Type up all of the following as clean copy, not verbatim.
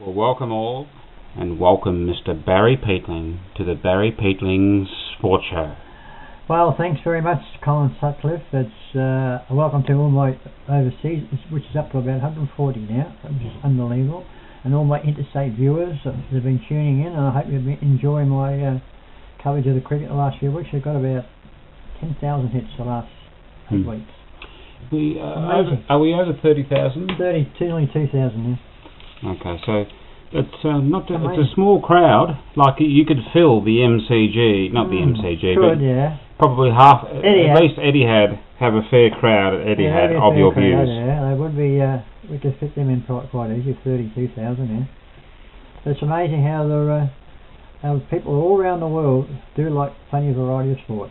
Well, welcome all, and welcome Mr. Barry Peatling to the Barry Peatling Sports Show. Well, thanks very much, Colin Sutcliffe. It's welcome to all my overseas, which is up to about 140 now, which is unbelievable, and all my interstate viewers that have been tuning in. And I hope you've been enjoying my coverage of the cricket the last few weeks. I've got about 10,000 hits the last 8 weeks. Are we over 30,000? 32, nearly 2,000 now. Okay, so it's it's a small crowd. Like you could fill the MCG, not the MCG, could, but yeah. probably half. Etihad. At least Etihad have a fair crowd at Etihad of your views. Yeah, they would be. We could fit them in quite easy. 32,000 now. But it's amazing how people all around the world do like plenty of variety of sport.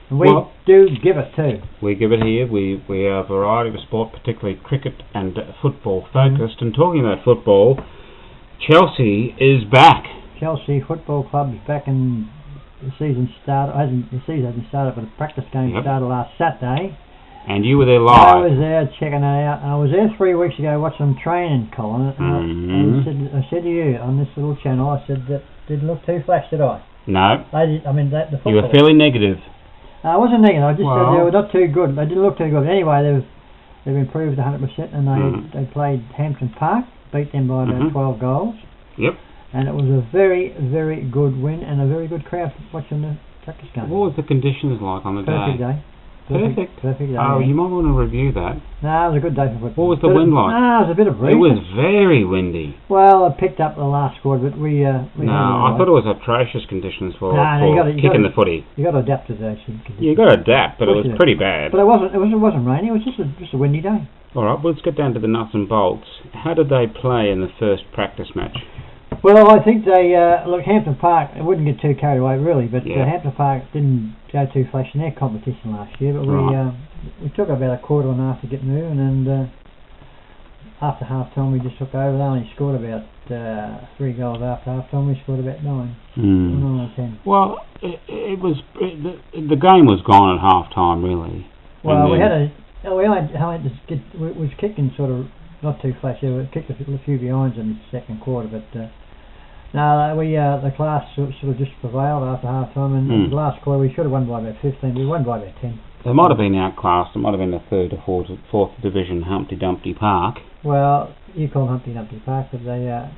And we do give it too. We give it here. We are a variety of sport, particularly cricket and football focused. And talking about football, Chelsea is back. Chelsea Football Club is back, and the season hasn't started, but the practice game started last Saturday. And you were there live. I was there checking it out. I was there 3 weeks ago watching them training, Colin. And I said to you on this little channel, I said that didn't look too flash, did I? No. The football. You were fairly negative. I wasn't negative. I just said they were not too good. They didn't look too good. Anyway, they've improved 100%, and they played Hampton Park, beat them by about 12 goals. Yep. And it was a very, very good win and a very good crowd watching the practice game. What was the conditions like on the Perfect day? day. Perfect day. Oh, you might want to review that. No, it was a good day for football. What was the wind like? No, it was a bit of breeze. It was very windy. Well, it picked up the last squad, but we I thought it was atrocious conditions for kicking the footy. You got to adapt to those conditions. You got to adapt, but it was pretty bad. But it wasn't rainy. It was just a windy day. All right, well, let's get down to the nuts and bolts. How did they play in the first practice match? Well, I think they Hampton Park. I wouldn't get too carried away really, but Hampton Park didn't go too flash in their competition last year. But we took about a quarter and a half to get moving, and after half time we just took over. They only scored about 3 goals after half time. We scored about 9. 9 or 10. Well, the game was gone at half time really. Well, we was kicking sort of not too flashy. We kicked a few behinds in the second quarter, but no, the class sort of just prevailed after half time, and the last quarter we should have won by about 15. We won by about 10. They might have been outclassed. It might have been the 3rd or 4th division Humpty Dumpty Park. Well, you call Humpty Dumpty Park, but they're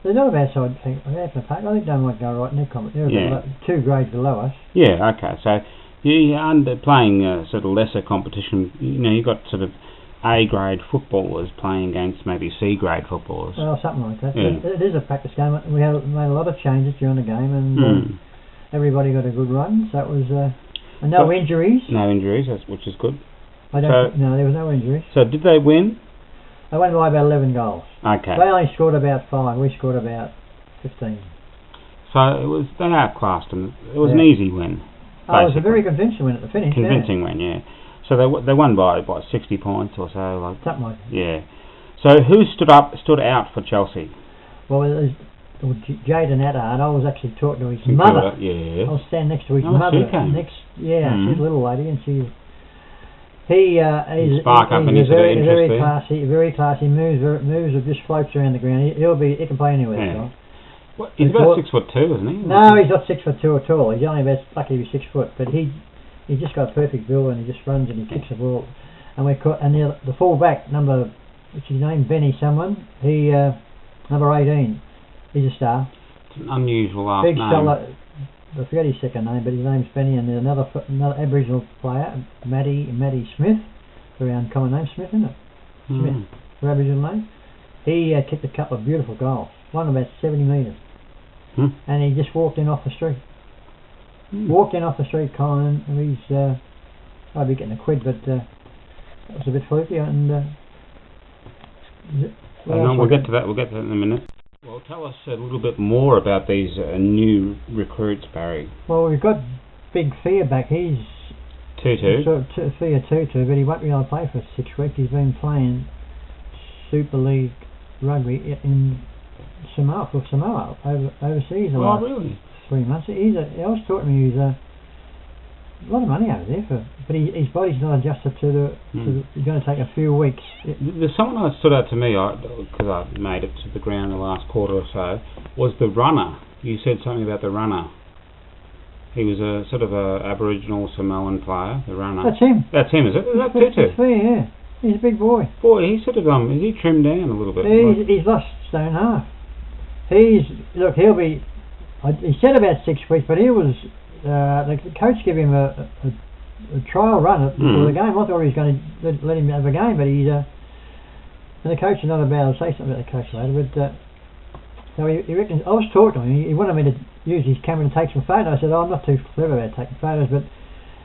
not a bad side thing. Hampton Park, I think they might go right in their competition. They're 2 grades below us. Yeah, okay. So you're playing sort of lesser competition. You got sort of A-grade footballers playing against maybe C-grade footballers. Well, something like that. Yeah. It is a practice game. We made a lot of changes during the game, and everybody got a good run. So it was no injuries. No injuries, which is good. No, there was no injuries. So did they win? They won by about 11 goals. Okay. They only scored about 5. We scored about 15. So they outclassed them. It was an easy win. Oh, it was a very convincing win at the finish. Convincing win, yeah. So they won by 60 points or so, like something like that. Yeah. So who stood out for Chelsea? Well, it was Jaden Attard. I was actually talking to his mother. Yeah. I was standing next to his mother. She's a little lady, and he's very classy. Moves or just floats around the ground. He can play anywhere. Yeah. Well, he's about 6'2", isn't he? No, he's not 6'2" at all. He's only about lucky to be 6 foot, but he just got a perfect build, and he just runs and he kicks the ball. And the full back which is named Benny someone. He number 18. He's a star. It's an unusual last big name. Fella, I forget his second name, but his name's Benny. And there's another Aboriginal player, Matty Smith. Very uncommon name, Smith, isn't it? Smith, for Aboriginal name. He kicked a couple of beautiful goals. One about 70 metres. And he just walked in off the street. Walked in off the street, Colin, and he's I'd be getting a quid, but that was a bit fluky. And we'll get to that. We'll get to that in a minute. Well, tell us a little bit more about these new recruits, Barry. Well, we've got Big Fear back. He's Tutu. Fear Tutu, but he won't be able to play for 6 weeks. He's been playing Super League rugby in Samoa overseas. Oh, really? 3 months. I was talking to him. a lot of money over there but his body's not adjusted to the. He's going to take a few weeks. There's someone that stood out to me because I made it to the ground the last quarter or so. Was the runner? You said something about the runner. He was a sort of a Aboriginal Samoan player. The runner. That's him. That's him, is it? Is that Tutu? That's fair, yeah. He's a big boy. Boy, he's sort of is he trimmed down a little bit? He's lost stone half. He'll be. He said about 6 weeks, but he was. The coach gave him a trial run before the game. I thought he was going to let him have a game, but he's. And the coach is not about to say something about the coach later, but. So he reckons. I was talking to him. He wanted me to use his camera to take some photos. I said, I'm not too clever about taking photos, but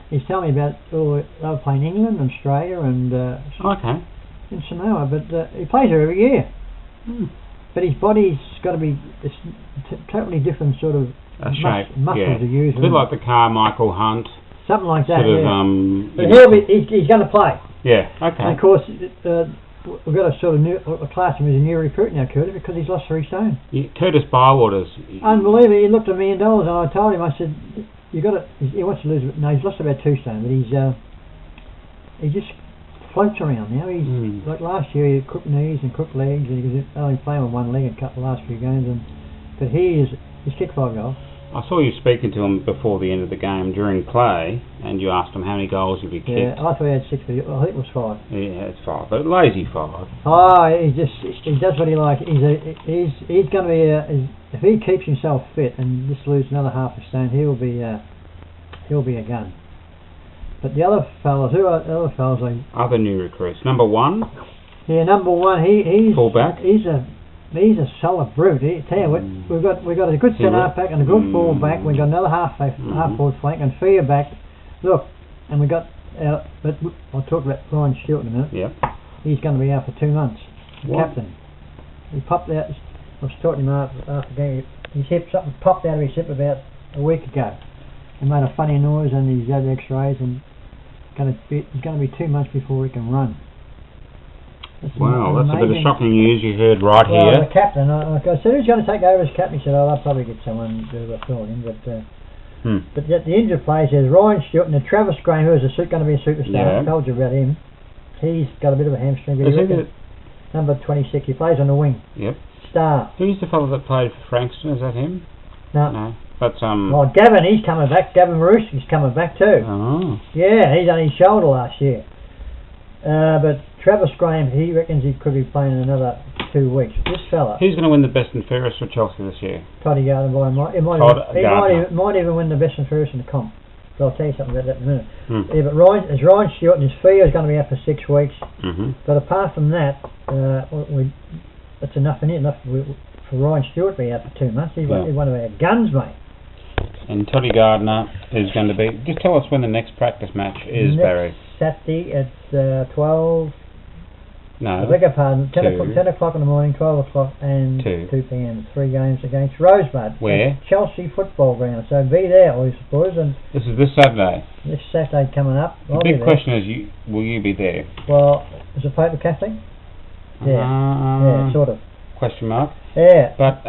he's telling me about they were playing England and Australia and in Samoa, but he plays there every year. But his body's got to be totally different sort of shape, muscles to use. A bit like the Carmichael Hunt. Something like that, sort of, but he's going to play. Yeah, okay. And of course, we've got a class who's a new recruit now, Curtis, because he's lost 3 stone. Yeah, Curtis Bywater's... Unbelievable. He looked at $1 million and I told him, I said, he wants to lose... No, he's lost about 2 stone, but he just floats around now. He's like last year, he crooked knees and crooked legs, and he was only playing with one leg a couple of last few games. But he's kicked 5 goals. I saw you speaking to him before the end of the game during play, and you asked him how many goals he'd be kicked. Yeah, I thought he had 6, but I think it was 5. Yeah, it's 5, but lazy 5. Oh, he does what he likes. He's going to be if he keeps himself fit and just loses another half a stone, he'll be a gun. But the other fellas, who are the other fellas? Other new recruits. Number 1. Yeah, number 1. He's fullback. He's a solid brute. Tell you what, we've got a good centre half back and a good full back. We've got another half forward flank and Fia back. Look, and we got. But I'll talk about Ryan Stewart in a minute. Yep. He's going to be out for 2 months. What? Captain. He popped out. I was talking to him after the game. His hip, something popped out of his hip about a week ago. He made a funny noise and he's had X-rays and he's going to be 2 months before he can run. Wow, that's a bit of shocking news you heard here. The captain, I said, who's going to take over as captain? He said, I'll probably get someone to fill him. But yet the injured players, there's Ryan Stewart and Travis Graham, who's going to be a superstar. I told you about him. He's got a bit of a hamstring. Number 26, he plays on the wing. Yep. Star. Who's the fellow that played for Frankston? Is that him? No. But Gavin, he's coming back. Gavin Maruski's coming back too. Oh. Yeah, he's on his shoulder last year. But Travis Graham, he reckons he could be playing another 2 weeks. This fella. Who's going to win the best and fairest for Chelsea this year? Toddy Gardner. He might even win the best and fairest in the comp. But I'll tell you something about that in a minute. Yeah, but Ryan Stewart and his fee is going to be out for 6 weeks. But apart from that, that's enough in it. Enough for Ryan Stewart to be out for 2 months. He's one of our guns, mate. And Toddy Gardner is going to be... Just tell us when the next practice match is, Barry. Saturday at 12... No. I beg your pardon. 10 o'clock in the morning, 12 o'clock and 2 p.m. 3 games against Rosebud. Where? Chelsea Football Ground. So be there, all you supporters. And this is this Saturday? This Saturday coming up. The big question is, will you be there? Well, is it Pope Catholic? Yeah, sort of. Question mark? Yeah. But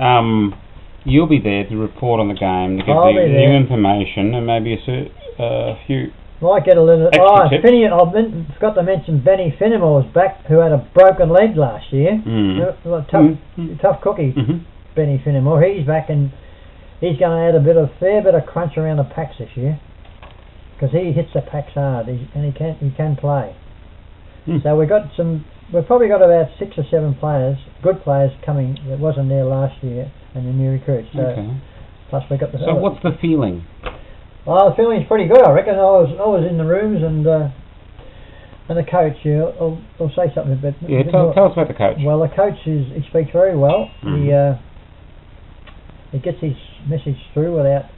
you'll be there to report on the game, to give the new information and maybe a few... Might get a little... I forgot to mention Benny Finnemore's back, who had a broken leg last year. Tough cookie, Benny Finnemore. He's back and he's going to add a fair bit of crunch around the packs this year. Because he hits the packs hard and he can play. So we've probably got about 6 or 7 players, good players coming that wasn't there last year, and the new recruits. So, plus we got the... So what's the feeling? Well, the feeling's pretty good, I reckon. I was in the rooms and the coach, I'll say something about... Yeah, tell us about the coach. Well, the coach, he speaks very well. He gets his message through without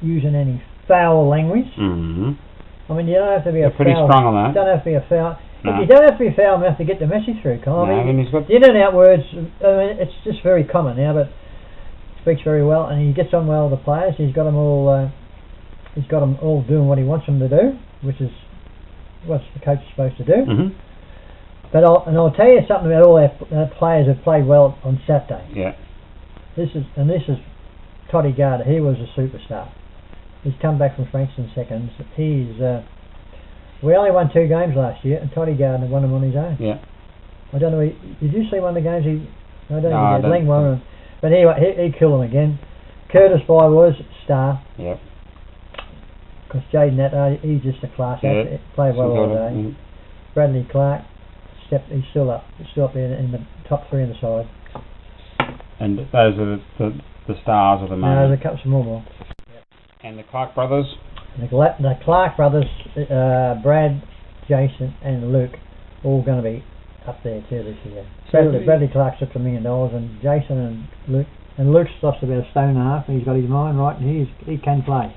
using any foul language. I mean, you don't have to be pretty strong on that. You don't have to be a foul... No. You don't have to be foul enough to get the message through, Colin. No, I mean, the in-and-out words, it's just very common now, but he speaks very well and he gets on well with the players. He's got them all... He's got them all doing what he wants them to do, which is what the coach is supposed to do. But I'll tell you something about all our players who played well on Saturday. Yeah. This is Toddy Gardner. He was a superstar. He's come back from Frankston seconds. We only won 2 games last year, and Toddy Gardner won them on his own. Yeah. I don't know. Did you see one of the games? I don't No, know. Ling won, but anyway, he killed him again. Curtis By was star. Yep. Because Jaden Natter, he's just a class. Yeah. Played well all day. Bradley Clark, he's still up there in the top 3 on the side. And those are the stars of the moment. No, there's a couple some more. And the Clark brothers? The Clark brothers, Brad, Jason and Luke, all going to be up there too this year. Bradley Clark's up to $1 million, and Jason and Luke's lost about a stone and a half, and he's got his mind right, and he can play.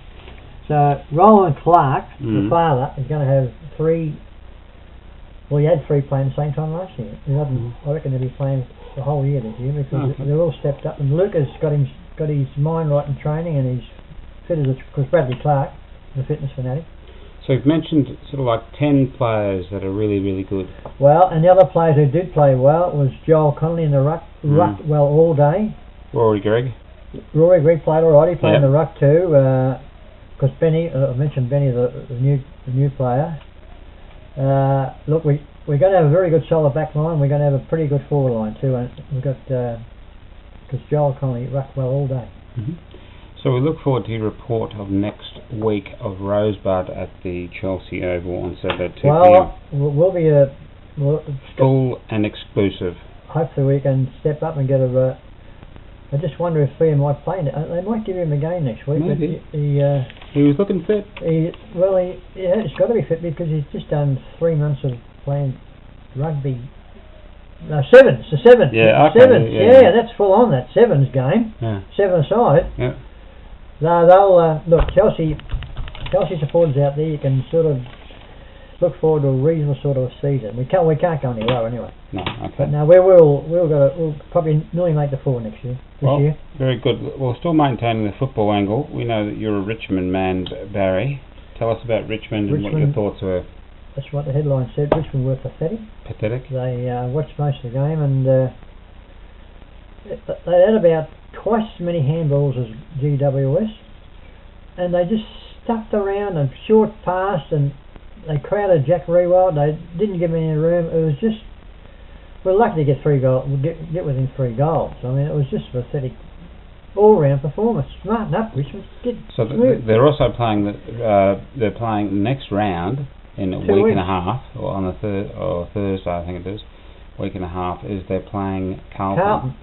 So Roland Clark, the father, is going to have 3. Well, he had 3 playing at the same time last year. I reckon he'll be playing the whole year this year because they're all stepped up. And Luke has got his mind right in training, and he's fit as because Bradley Clark, the fitness fanatic. So you've mentioned sort of like 10 players that are really, really good. Well, and the other players who did play well was Joel Connolly in the ruck well all day. Rory Gregg played all right. He played in the ruck too. Because Benny, I mentioned Benny, the new player. Look, we're going to have a very good solid back line. We're going to have a pretty good forward line too. And we've got because Joel Connolly rucked well all day. So we look forward to your report of next week of Rosebud at the Chelsea Oval on Saturday 2 p.m. Well, we'll be full and exclusive. Hopefully we can step up and get a. I just wonder if Thea might play. They might give him a game next week. Maybe. But he was looking fit. He's got to be fit because he's just done 3 months of playing rugby. No, sevens. The sevens. Yeah, okay. Sevens. Yeah, that's full on. That sevens game. Yeah. 7-a-side. Yeah. No, they'll look. Chelsea supporters out there. You can sort of look forward to a reasonable sort of season. We can't go any lower anyway. No, okay. But no, we'll probably nearly make the 4 next year. This year. Very good. Well, still maintaining the football angle. We know that you're a Richmond man, Barry. Tell us about Richmond and what your thoughts were. That's what the headline said. Richmond were pathetic. Pathetic. They watched most of the game and they had about twice as many handballs as GWS, and they just stuffed around and short passed, and they crowded Jack Rewald. They didn't give him any room. It was just, we're lucky to get 3 goals, get within 3 goals. I mean, it was just a pathetic all-round performance. Smarten up, Richmond. They're also playing they're playing next round in a week and a half, or on the Thursday, I think it is. Week and a half is they're playing Carlton.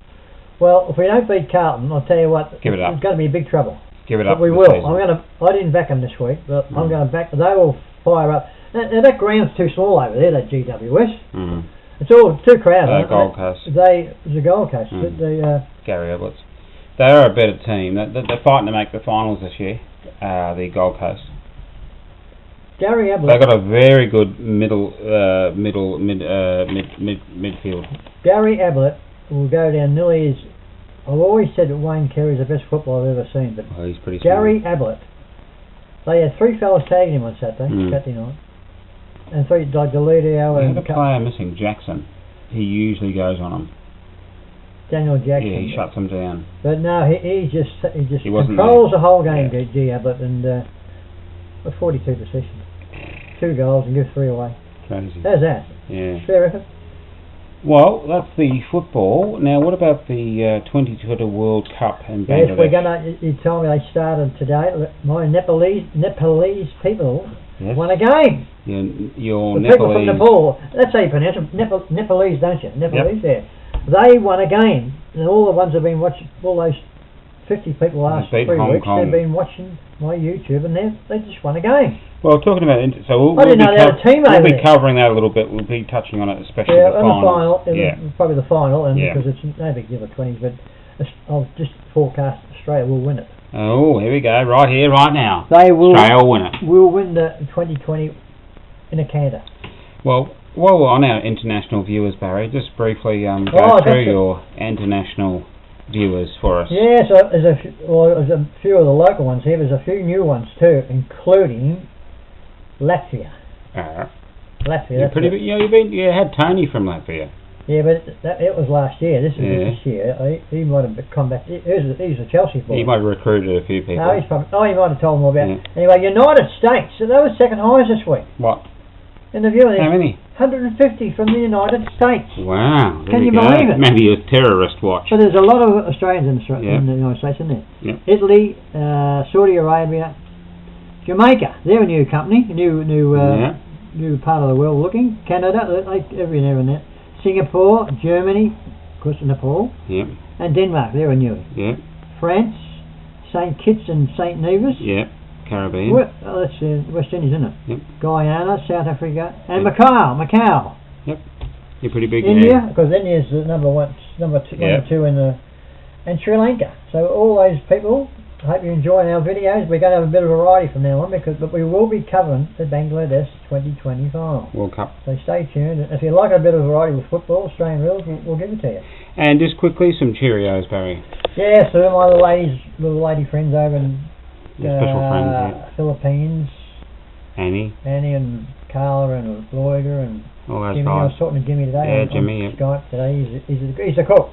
Well, if we don't beat Carlton, I'll tell you what, give it up. It's going to be a big trouble. Give it up. But we will. I didn't back them this week, but I'm going to back. They will fire up. Now that ground's too small over there, that GWS. It's all too crowded. Gold Coast. The Gold Coast. Gary Edwards. They are a better team. They're fighting to make the finals this year. The Gold Coast. Gary Ablett. They've got a very good midfield. Gary Ablett will go down nearly as. I've always said that Wayne Carey's the best footballer I've ever seen, but he's pretty Gary Ablett. They had 3 fellas tagging him on Saturday night, and 3 like Deledio and. They had a player missing, Jackson. He usually goes on them. Daniel Jackson. Yeah, he shuts them down. But no, he just controls the whole game, G Ablett, and 42 possessions, 2 goals and give 3 away. Crazy. How's that? Yeah. Fair effort. Well, that's the football. Now, what about the 2020 World Cup in Bangladesh? Yes, we're gonna. You told me they started today. My Nepalese people won a game. Your the Nepalese people from Nepal. That's how you pronounce them. Nepalese, don't you? Nepalese. There. They won a game, and all the ones have been watching. All those 50 people last 3 weeks. They've been watching my YouTube, and they just won a game. Well, talking about I didn't know they had a team over there. We'll be covering that a little bit. We'll be touching on it, especially the final. Probably the final, and because it's no big deal at 20s, but I'll just forecast Australia will win it. Oh, here we go, right here, right now. Australia will win it. We'll win the 2020 in a canter. Well, while we're on our international viewers, Barry, just briefly go through your international viewers for us. Yeah, so there's a few of the local ones here. There's a few new ones too, including Latvia. Latvia. You had Tony from Latvia. Yeah, but it was last year. This is this year. He might have come back. He's a Chelsea boy. He might have recruited a few people. No, he might have told them all about it. Anyway, United States. So they were second highest this week. What? In the viewing. How many? 150 from the United States. Wow. Can you believe it? Maybe a terrorist watch. So there's a lot of Australians in the United States, isn't there? Yep. Italy, Saudi Arabia, Jamaica. They're a new company, new part of the world looking. Canada, every now and then. Singapore, Germany, of course Nepal, and Denmark, they're a new. Yep. France, St. Kitts and St. Nevis. Yep. Caribbean. That's West Indies, isn't it? Yep. Guyana, South Africa, and Macau. Yep. You're pretty big. India, because India's the number two and Sri Lanka. So all those people. I hope you're enjoying our videos. We're going to have a bit of variety from now on, but we will be covering the Bangladesh 2020 final. World Cup. So stay tuned. If you like a bit of variety with football, Australian rules, we'll give it to you. And just quickly, some Cheerios, Barry. Yeah, so my little lady friends over in special friends, Philippines. Annie and Carla and Lloyder and all those Jimmy. guys. I was talking to Jimmy today on Skype today. He's a cook.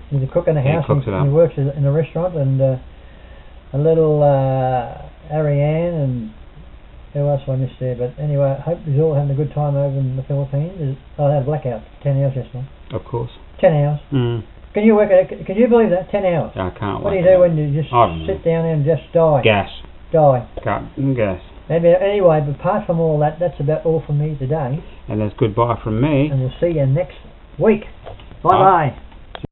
He's a cook in the house. Cooks it up. He works in a restaurant and. A little Ariane and who else I missed there, but anyway, I hope you're all having a good time over in the Philippines. I had a blackout 10 hours yesterday. Of course. 10 hours. Can you work it? Can you believe that? 10 hours. I can't. What do you do when you just sit down there and just die? Gas. Gas. Maybe anyway, but apart from all that, that's about all from me today. And that's goodbye from me. And we'll see you next week. Bye bye.